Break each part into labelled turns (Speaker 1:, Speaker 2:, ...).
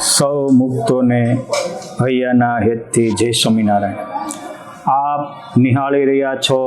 Speaker 1: સૌ મુક્તોને હૈયાના હેતથી જય સ્વામિનારાયણ. આપ નિહાળી રહ્યા છો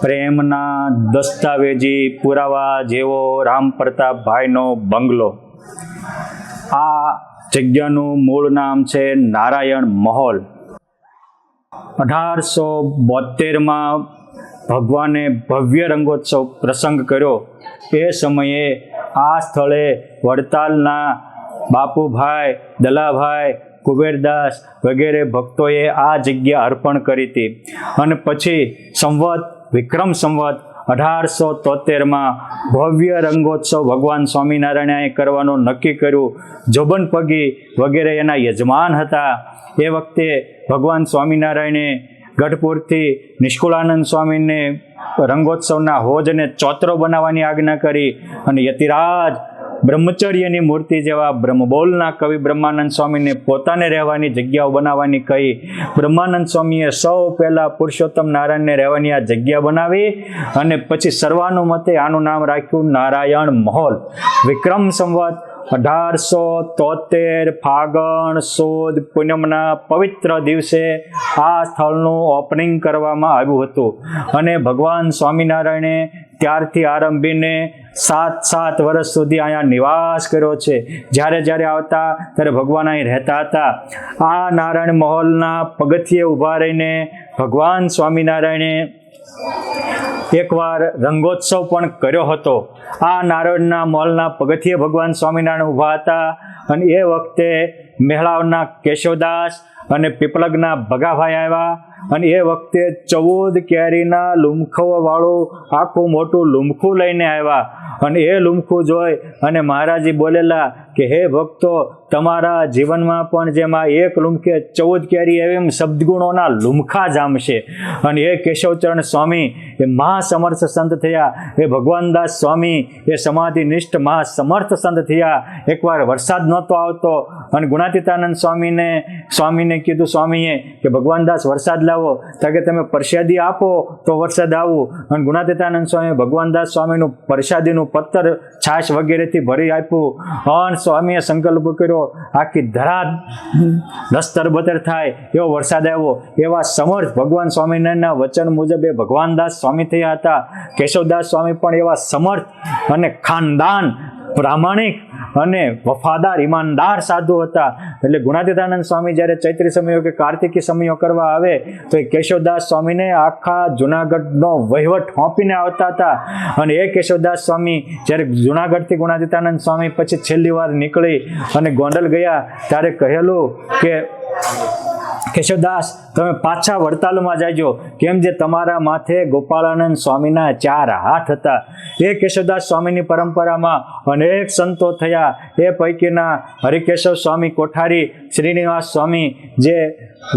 Speaker 1: પ્રેમના દસ્તાવેજી પુરાવા જેવો રામ પ્રતાપભાઈનો બંગલો. આ જગ્યાનું મૂળ નામ છે નારાયણ મહોલ. 1872માં ભગવાને ભવ્ય રંગોત્સવ પ્રસંગ કર્યો. એ સમયે આ સ્થળે વડતાલના બાપુભાઈ, દલાભાઈ, કુબેરદાસ વગેરે ભક્તોએ આ જગ્યા અર્પણ કરી હતી. અને પછી વિક્રમ સંવત 1873માં ભવ્ય રંગોત્સવ ભગવાન સ્વામિનારાયણે કરવાનું નક્કી કર્યું. જોબનપગી વગેરે એના યજમાન હતા. એ વખતે ભગવાન સ્વામિનારાયણે ગઢપુરથી નિષ્કુળાનંદ સ્વામીને રંગોત્સવના હોજને ચોતરો બનાવવાની આજ્ઞા કરી. અને યતિરાજ બ્રહ્મચર્યની મૂર્તિ જેવા બ્રહ્મબોલના કવિ બ્રહ્માનંદ સ્વામીને પોતાને રહેવાની જગ્યાઓ બનાવવાની કહી. બ્રહ્માનંદ સ્વામીએ સૌ પહેલાં પુરુષોત્તમ નારાયણને રહેવાની આ જગ્યા બનાવી અને પછી સર્વાનુમતે આનું નામ રાખ્યું નારાયણ મહોલ. વિક્રમ સંવત 1873 ફાગણ સુદ પૂનમના પવિત્ર દિવસે આ સ્થળનું ઓપનિંગ કરવામાં આવ્યું હતું. અને ભગવાન સ્વામિનારાયણે ત્યારથી આરંભીને 7 વર્ષ સુધી અહીંયા નિવાસ કર્યો છે. જ્યારે આવતા ત્યારે ભગવાન અહીં રહેતા હતા. આ નારાયણ મહોલના પગથિયે ઊભા રહીને ભગવાન સ્વામિનારાયણે એકવાર રંગોત્સવ પણ કર્યો હતો. આ નારાયણના મહોલના પગથિયે ભગવાન સ્વામિનારાયણ ઊભા હતા. અને એ વખતે મેહળાવના કેશવદાસ અને પીપલગના ભગાભાઈ આવ્યા. અને એ વખતે 14 કેરીના લુમખવાળું આખું મોટું લુમખું લઈને આવ્યા. અને એ લુમખું જોઈ અને મહારાજી બોલેલા કે હે ભક્તો, તમારા જીવનમાં પણ જેમાં એક લુમખે 14 કેરી એમ શબ્દગુણોના લુમખા જામશે. અને એ કેશવચરણ સ્વામી એ મહાસમર્થ સંત થયા. એ ભગવાનદાસ સ્વામી એ સમાધિનિષ્ઠ મહાસમર્થ સંત થયા. એકવાર વરસાદ નહોતો આવતો અને ગુણાતીતાનંદ સ્વામીને કીધું સ્વામીએ કે ભગવાનદાસ વરસાદ લાવો. તો કે તમે પ્રસાદી આપો તો વરસાદ આવું. અને ગુણાતીતાનંદ સ્વામી ભગવાનદાસ સ્વામીનું પ્રસાદીનું પત્તર છાશ વગેરેથી ભરી આપ્યું. અને સ્વામીએ સંકલ્પ કર્યો આખી ધરા દસ્તરબતર થાય એવો વરસાદ આવ્યો. એવા સમર્થ ભગવાન સ્વામિનારાયણના વચન મુજબ એ ભગવાનદાસ સ્વામી થયા હતા. કેશવદાસ સ્વામી પણ એવા સમર્થ અને ખાનદાન પ્રામાણિક અને વફાદાર ઈમાનદાર સાધુ હતા. એટલે ગુણાતીતાનંદ સ્વામી જ્યારે ચૈત્રી સમયો કે કાર્તિકી સમયો કરવા આવે તો એ કેશવદાસ સ્વામીને આખા જુનાગઢનો વહીવટ સોંપીને આવતા હતા. અને એ કેશવદાસ સ્વામી જ્યારે જુનાગઢથી ગુણાતીતાનંદ સ્વામી પછી છેલ્લી વાર નીકળી અને ગોંડલ ગયા ત્યારે કહેલું કે કેશવદાસ, તમે પાછા વડતાલમાં જાજો, કેમ જે તમારા માથે ગોપાળાનંદ સ્વામીના 4 હાથ હતા. એ કેશવદાસ સ્વામીની પરંપરામાં અનેક સંતો થયા. એ પૈકીના હરિકેશવ સ્વામી કોઠારી, શ્રીનિવાસ સ્વામી જે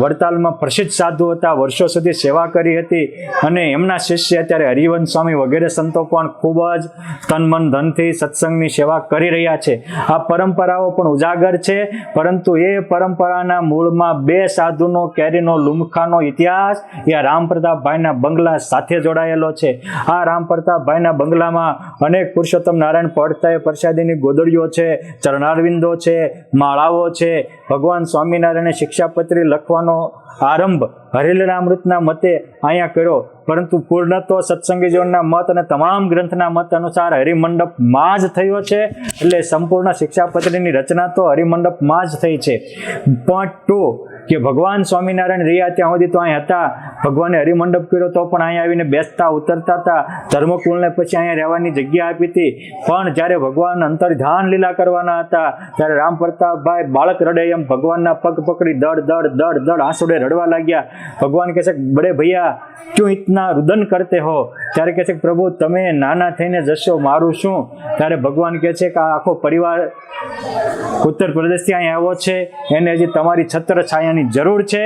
Speaker 1: વડતાલમાં પ્રસિદ્ધ સાધુ હતા, વર્ષો સુધી સેવા કરી હતી. અને એમના શિષ્ય અત્યારે હરિવંશ સ્વામી વગેરે સંતો પણ ખૂબ જ તન મન ધનથી સત્સંગની સેવા કરી રહ્યા છે. આ પરંપરાઓ પણ ઉજાગર છે. પરંતુ એ પરંપરાના મૂળમાં 2 સાધુનો કેરીનો લુમખાનો ઇતિહાસ એ રામ પ્રતાપભાઈના બંગલા સાથે જોડાયેલો છે. આ રામ પ્રતાપભાઈના બંગલામાં અનેક પુરુષોત્તમ નારાયણ પડતાએ પ્રસાદીની ગોદડીઓ છે, ચરણારવિંદો છે, માળાઓ છે. ભગવાન સ્વામિનારાયણે શિક્ષાપત્રી લખવાનો આરંભ હરિલીલામૃતના મતે અહીંયા કર્યો. પરંતુ પૂર્ણત્વ સત્સંગીજોના મત અને તમામ ગ્રંથના મત અનુસાર હરિમંડપમાં જ થયો છે. એટલે સંપૂર્ણ શિક્ષાપત્રીની રચના તો હરિમંડપમાં જ થઈ છે. પોઈન્ટ 2 કે ભગવાન સ્વામિનારાયણ રહ્યા ત્યાં સુધી તો અહીં હતા. ભગવાને હરિમંડપ કર્યો તો પણ અહીંયા આવીને બેસતા ઉતરતા હતા. ધર્મકુળને પછી અહીંયા રહેવાની જગ્યા આપી હતી. પણ જ્યારે ભગવાન અંતર્ધ્યાન લીલા કરવાના હતા ત્યારે રામ પ્રતાપભાઈ બાળક રડે એમ ભગવાનના પગ પકડી દડ આંસુડે રડવા લાગ્યા. ભગવાન કહે છે બડે ભૈયા ક્यों इतना रुदन करते हो? ત્યારે કહે છે પ્રભુ તમે નાના થઈને જશો, મારું શું? ત્યારે ભગવાન કહે છે કે આ આખો પરિવાર ઉત્તર પ્રદેશથી અહીં આવ્યો છે, એને હજી તમારી છત્ર છાયાની જરૂર છે.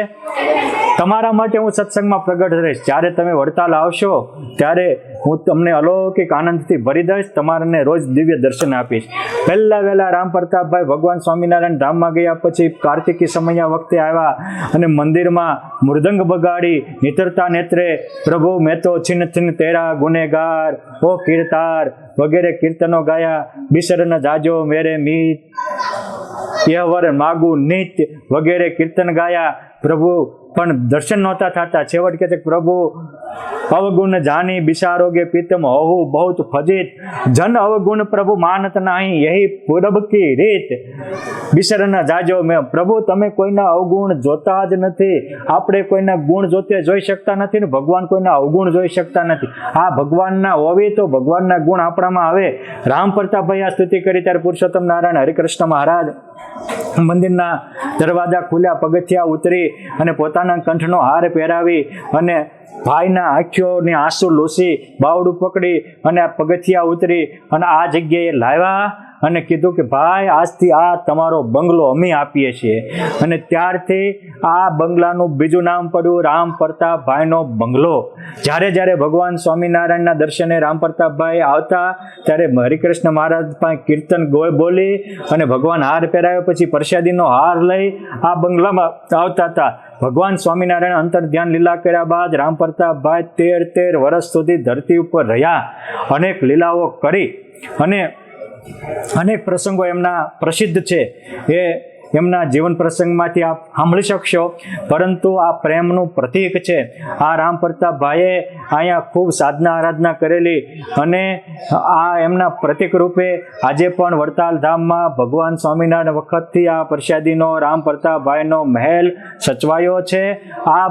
Speaker 1: તમારા માટે હું સત્સંગમાં પ્રગટ રહીશ. જ્યારે તમે વડતાલ આવશો ત્યારે હું તમને અલૌકિક આનંદથી ભરી દઈશ, તમારાને રોજ દિવ્ય દર્શન આપીશ. વહેલા રામ પ્રતાપભાઈ ભગવાન સ્વામિનારાયણ ધામમાં ગયા પછી કાર્તિકી સમય વખતે આવ્યા અને મંદિરમાં મૃદંગ બગાડી નિતરતા નેત્રે પ્રભુ મેં તો છીન છીન તેરા ગુનેગાર ઓ કીર્તાર વગેરે કીર્તનો ગાયા. બિસર ન જાજો મેરે મીત યહવર માગું નિત્ય વગેરે કીર્તન ગાયા, પ્રભુ પણ દર્શન નહોતા થતા. છેવટ કે પ્રભુ અવગુણ જાની બિસારોગે પિતમ હહુ બહુત ફજીત, જન અવગુણ પ્રભુ માનત નહીં યહી પૂરબ કી રીત. બિસરન જાજો મેં, પ્રભુ તમે કોઈના અવગુણ જોતા જ નથી. આપણે કોઈના ગુણ જોઈ શકતા નથી ને ભગવાન કોઈના અવગુણ જોઈ શકતા નથી. આ ભગવાનના હોવી તો ભગવાનના ગુણ આપણામાં આવે. રામ પ્રતાપભાઈ આ સ્તુતિ કરી ત્યારે પુરુષોત્તમ નારાયણ હરિકૃષ્ણ મહારાજ મંદિરના દરવાજા ખુલ્યા, પગથિયા ઉતરી અને પોતાના કંઠનો હાર પહેરાવી અને ભાઈના આંખોની આંસુ લૂસી બાવડું પકડી અને આ પગથિયા ઉતરી અને આ જગ્યાએ લાવ્યા અને કીધું કે ભાઈ આજથી આ તમારો બંગલો અમે આપીએ છીએ. અને ત્યારથી આ બંગલાનું બીજું નામ પડ્યું રામ પ્રતાપભાઈનો બંગલો. જ્યારે ભગવાન સ્વામિનારાયણના દર્શને રામ પ્રતાપભાઈ આવતા ત્યારે હરિકૃષ્ણ મહારાજ પાસે કીર્તન બોલી અને ભગવાન હાર પહેરાવ્યો પછી પ્રસાદીનો હાર લઈ આ બંગલામાં આવતા હતા. ભગવાન સ્વામિનારાયણ અંતર ધ્યાન લીલા કર્યા બાદ રામ પ્રતાપભાઈ 13 વર્ષ સુધી ધરતી ઉપર રહ્યા, અનેક લીલાઓ કરી અને અનેક પ્રસંગો એમના પ્રસિદ્ધ છે. એ એમના જીવન પ્રસંગમાંથી આપ સાંભળી શકશો. પરંતુ આ પ્રેમનું પ્રતીક છે. આ રામ પ્રતાપભાઈએ અહીંયા ખૂબ સાધના આરાધના કરેલી અને આ એમના પ્રતીક રૂપે આજે પણ વડતાલ ધામમાં ભગવાન સ્વામિનારાયણ વખતથી આ પ્રસાદીનો રામ પ્રતાપભાઈનો મહેલ સચવાયો છે. આ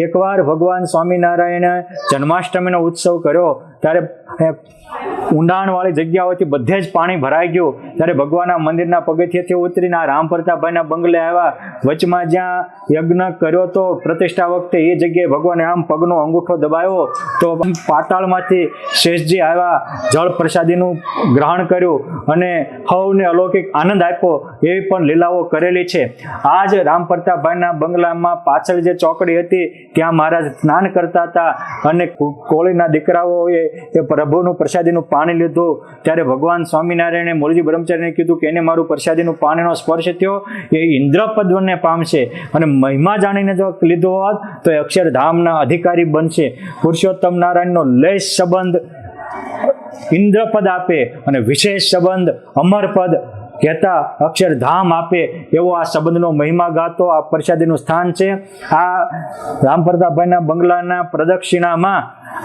Speaker 1: એકવાર ભગવાન સ્વામિનારાયણે જન્માષ્ટમીનો ઉત્સવ કર્યો ત્યારે ઊંડાણવાળી જગ્યાઓથી બધે જ પાણી ભરાઈ ગયું. ત્યારે ભગવાનના મંદિરના પગથિયેથી ઉતરીને આ રામ પ્રતાપભાઈના બંગલે આવ્યા. વચમાં જ્યાં યજ્ઞ કર્યો તો પ્રતિષ્ઠા વખતે એ જગ્યાએ ભગવાને આમ પગનો અંગૂઠો દબાવ્યો તો પાતાળમાંથી શેષજી આવ્યા, જળ પ્રસાદીનું ગ્રહણ કર્યું અને સૌને અલૌકિક આનંદ આપ્યો. એવી પણ લીલાઓ કરેલી છે. આ જ રામ પ્રતાપભાઈના બંગલામાં પાછળ જે ચોકડી હતી ત્યાં મહારાજ સ્નાન કરતા હતા અને કોળીના દીકરાઓએ એ પ્રભુનું પ્રસાદીનું પાણી લીધું. ત્યારે ભગવાન સ્વામિનારાયણે મૂળજી બ્રહ્મચારીને કીધું કે એને મારું પ્રસાદીનું પાણીનો સ્પર્શ થયો એ ઇન્દ્રપદને પામશે અને મહિમા જાણીને જો લીધો હોત તો એ અક્ષરધામના અધિકારી બનશે. પુરુષોત્તમ નારાયણનો લેશ સંબંધ ઇન્દ્રપદ આપે અને વિશેષ સંબંધ અમરપદ કહેતા અક્ષરધામ આપે એવો આ સંબંધનો મહિમા ગાતો આ પ્રસાદીનું સ્થાન છે. આ રામ પ્રતાપભાઈના બંગલાના પ્રદક્ષિણામાં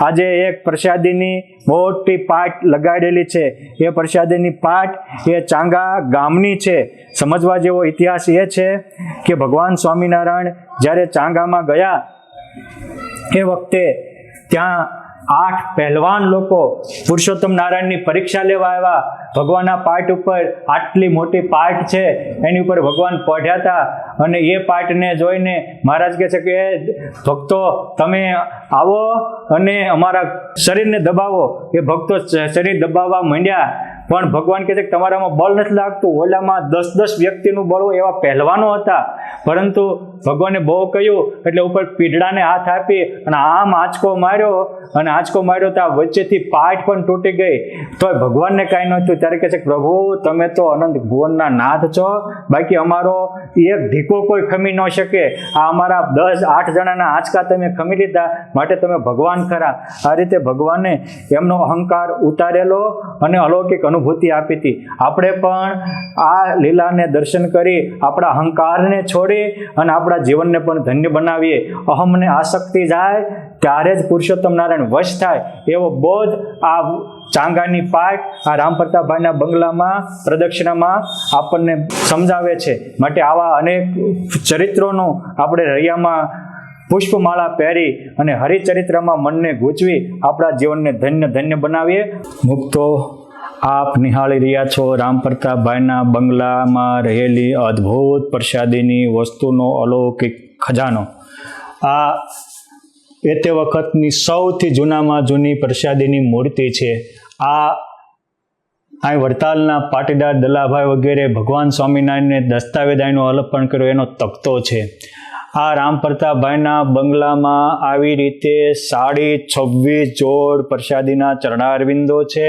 Speaker 1: આજે એક પ્રસાદીની મોટી પાટ લગાડેલી છે. એ પ્રસાદીની પાટ એ ચાંગા ગામની છે. સમજવા જેવો ઇતિહાસ એ છે કે ભગવાન સ્વામિનારાયણ જ્યારે ચાંગામાં ગયા એ વખતે ત્યાં 8 પહેલવાન લોકો પુરુષોત્તમ નારાયણની પરીક્ષા લેવા આવ્યા. ભગવાનના પાટ ઉપર આટલી મોટી પાટ છે એની ઉપર ભગવાન પઢ્યા હતા અને એ પાટને જોઈને મહારાજ કહે છે કે ભક્તો તમે આવો અને અમારા શરીરને દબાવો. એ ભક્તો શરીર દબાવવા માંડ્યા પણ ભગવાન કહે છે કે તમારામાં બળ નથી લાગતું. ઓલામાં 10 વ્યક્તિનું બળ હોય એવા પહેલવાનો હતા, પરંતુ ભગવાને બહુ કહ્યું એટલે ઉપર પીઢડાને હાથ આપી અને આમ આંચકો માર્યો તો આ વચ્ચેથી પાટ પણ તૂટી ગઈ. તોય ભગવાનને કાંઈ નહોતું. ત્યારે કહે છે પ્રભુ તમે તો અનંત ભુવનના નાથ છો, બાકી અમારો એક ઢીકો કોઈ ખમી ન શકે. આ અમારા 10-8 જણાના આંચકા તમે ખમી લીધા, માટે તમે ભગવાન ખરા. આ રીતે ભગવાને એમનો અહંકાર ઉતારેલો અને અલૌકિક અનુભૂતિ આપી હતી. આપણે પણ આ લીલાને દર્શન કરી આપણા અહંકારને છોડી અને આપણા જીવનને પણ ધન્ય બનાવીએ. અહમને આસક્તિ જાય ત્યારે જ પુરુષોત્તમ નારાયણ વશ થાય એવો બોધ આ ચાંગાની પાટ આ રામ પ્રતાપભાઈના બંગલામાં પ્રદક્ષિણામાં આપણને સમજાવે છે. માટે આવા અનેક ચરિત્રોનું આપણે હૈયામાં પુષ્પમાળા પહેરી અને હરિચરિત્રમાં મનને ગૂંચવી આપણા જીવનને ધન્ય બનાવીએ. મુક્તો આપ નિહાળી રહ્યા છો રામ પ્રતાપભાઈના બંગલામાં રહેલી અદ્ભુત પ્રસાદીની વસ્તુનો અલૌકિક ખજાનો. આ તે વખતની સૌથી જૂનામાં જૂની પ્રસાદીની મૂર્તિ છે. આ વડતાલના પાટીદાર દલાભાઈ વગેરે ભગવાન સ્વામિનારાયણને દસ્તાવેજ એનું અર્પણ કર્યો એનો તખતો છે. આ રામ પ્રતાપભાઈના બંગલામાં આવી રીતે 26 જોડ પ્રસાદીના ચરણારવિંદો છે.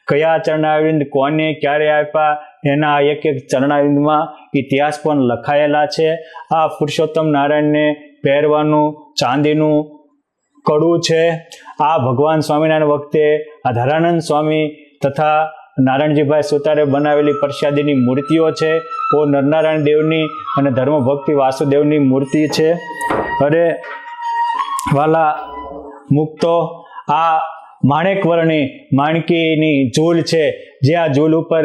Speaker 1: કયા ચરણારવિંદ કોને ક્યારે આપ્યા એના એક ચરણારવિંદમાં ઇતિહાસ પણ લખાયેલા છે. આ પુરુષોત્તમ નારાયણને પહેરવાનું ચાંદીનું કડું છે. આ ભગવાન સ્વામિનારાયણ વખતે આ ધરાનંદ સ્વામી તથા નારાયણજીભાઈ સુતારે બનાવેલી પ્રસાદીની મૂર્તિઓ છે. ઓ નરનારાયણ દેવની અને ધર્મભક્તિ વાસુદેવની મૂર્તિ છે. અરે વાલા મુક્તો, આ માણેકવર્ણી માણકીની ઝૂલ છે, જે આ ઝૂલ ઉપર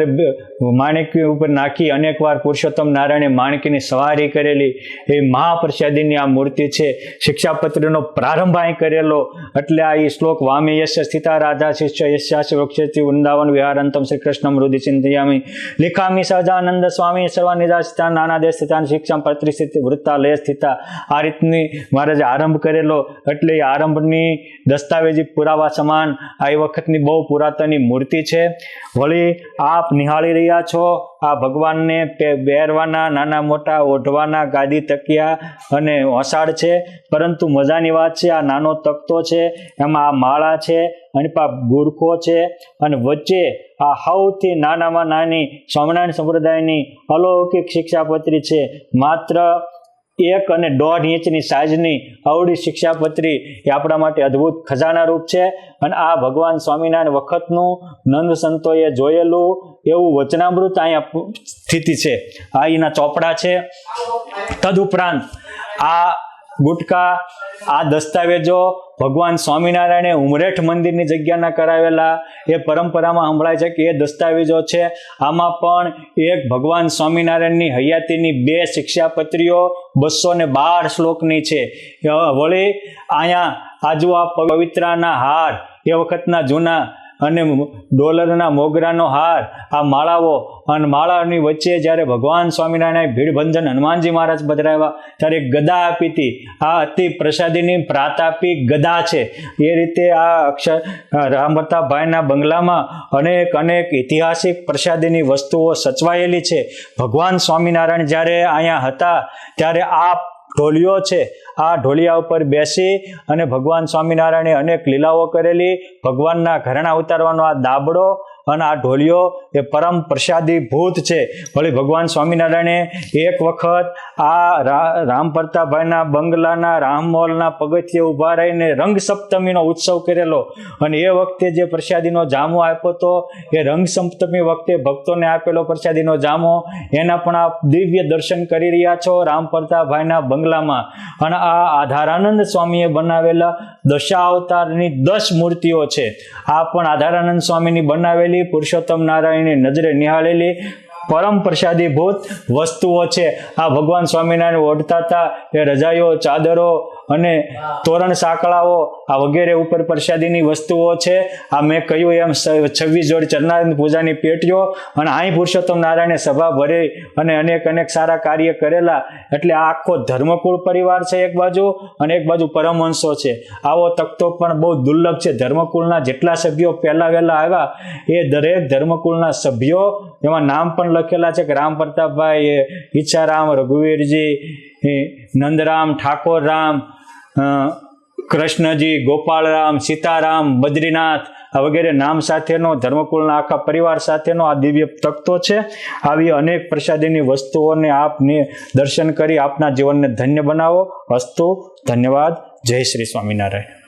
Speaker 1: માણકી ઉપર નાખી અનેકવાર પુરુષોત્તમ નારાયણે માણકીની સવારી કરેલી એ મહાપ્રસાદીની આ મૂર્તિ છે. શિક્ષાપત્રનો પ્રારંભ અહીં કરેલો એટલે આ એ શ્લોક વામે યસ્ય સ્થિતા રાધા શિષ્ય યસ્યાશ વૃક્ષેતિ વૃંદાવન વિહારંતમ શ્રી કૃષ્ણ મૃદિ ચિંતયામી લિખામી સહજાનંદ સ્વામી સર્વાનિદા સ્થિતા નાનાદેશ સ્થિતા શિક્ષા પત્રિસ્થિત વૃત્તા લય સ્થિતા. આ રીતની મહારાજે આરંભ કરેલો એટલે એ આરંભની દસ્તાવેજી પુરાવા સમાન આ એ વખતની બહુ પુરાતનની મૂર્તિ છે. વળી આપ નિહાળી રહ્યા છો આ ભગવાનને બેરવાના નાના મોટા ઓઢવાના ગાદી તકિયા અને ઓસાડ છે. પરંતુ મજાની વાત છે, આ નાનો તકતો છે, એમાં આ માળા છે અને ગુરખો છે અને વચ્ચે આ સૌથી નાનામાં નાની સ્વામિનારાયણ સંપ્રદાયની અલૌકિક શિક્ષાપત્રી છે. માત્ર 1 અને 1.5 ઇંચની સાઇઝની અવળી શિક્ષાપત્રી એ આપણા માટે અદ્ભુત ખજાના રૂપ છે. અને આ ભગવાન સ્વામિનારાયણ વખતનું નંદ સંતોએ જોયેલું એવું વચનામૃત અહીંયા સ્થિતિ છે. આ એના ચોપડા છે. તદુપરાંત આ ગુટકા, આ દસ્તાવેજો ભગવાન સ્વામિનારાયણે ઉમરેઠ મંદિરની જગ્યાના કરાવેલા એ પરંપરામાં સંભળાય છે કે એ દસ્તાવેજો છે. આમાં પણ એક ભગવાન સ્વામિનારાયણની હયાતીની 2 શિક્ષાપત્રીઓ 212 શ્લોકની છે. વળી અહીંયા આજુ આ પવિત્રાના હાર એ વખતના જૂના અને ડોલરના મોગરાનો હાર, આ માળાઓ અને માળાની વચ્ચે જ્યારે ભગવાન સ્વામિનારાયણ ભીડભંજન હનુમાનજી મહારાજ પધરાવ્યા ત્યારે ગદા આપી હતી. આ અતિ પ્રસાદીની પ્રાતાપી ગદા છે. એ રીતે આ રામપ્રતાપભાઈના બંગલામાં અનેક ઐતિહાસિક પ્રસાદીની વસ્તુઓ સચવાયેલી છે. ભગવાન સ્વામિનારાયણ જ્યારે અહીંયા હતા ત્યારે આ ઢોલિયો છે, આ ઢોલિયા ઉપર બેસી અને ભગવાન સ્વામિનારાયણે અનેક લીલાઓ કરેલી. ભગવાનના ઘરેણા ઉતારવાનો આ દાબડો અને આ ઢોલિયો એ પરમ પ્રસાદી ભૂત છે. વળી ભગવાન સ્વામિનારાયણે એક વખત આ રામ પ્રતાપભાઈના બંગલાના રામમોલના પગથિયે ઊભા રહીને રંગ સપ્તમીનો ઉત્સવ કરેલો. અને એ વખતે જે પ્રસાદીનો જામો આપ્યો હતો એ રંગ સપ્તમી વખતે ભક્તોને આપેલો પ્રસાદીનો જામો, એના પણ આપ દિવ્ય દર્શન કરી રહ્યા છો રામ પ્રતાપભાઈના બંગલામાં. અને આ આધારાનંદ સ્વામીએ બનાવેલા દશાવતારની 10 મૂર્તિઓ છે. આ પણ આધારાનંદ સ્વામીની બનાવેલી પુરુષોત્તમ નારાયણની નજરે નિહાળેલી પરમ પ્રસાદીભૂત વસ્તુઓ છે. આ ભગવાન સ્વામિનારાયણ ઓઢતા હતા એ રજાઈઓ, ચાદરો અને તોરણ સાંકળાઓ આ વગેરે ઉપર પ્રસાદીની વસ્તુઓ છે. આ મેં કહ્યું એમ 26 જોડી ચરણાનંદ પૂજાની પેટીઓ અને અહીં પુરુષોત્તમ નારાયણે સભા ભરી અને અનેક સારા કાર્ય કરેલા. એટલે આ આખો ધર્મકુળ પરિવાર છે એક બાજુ અને એક બાજુ પરમહંસો છે. આવો તકતો પણ બહુ દુર્લભ છે. ધર્મકુળના જેટલા સભ્યો પહેલા વહેલા આવ્યા એ દરેક ધર્મકુળના સભ્યો, એમાં નામ પણ લખેલા છે કે રામ પ્રતાપભાઈ, ઈચ્છારામ, રઘુવીરજી, નંદરામ, ઠાકોરરામ, કૃષ્ણજી, ગોપાળરામ, સીતારામ, બદ્રીનાથ આ વગેરે નામ સાથેનો ધર્મકુળના આખા પરિવાર સાથેનો આ દિવ્ય તકતો છે. આવી અનેક પ્રસાદીની વસ્તુઓને આપને દર્શન કરી આપના જીવનને ધન્ય બનાવો. અસ્તુ. ધન્યવાદ. જય શ્રી સ્વામિનારાયણ.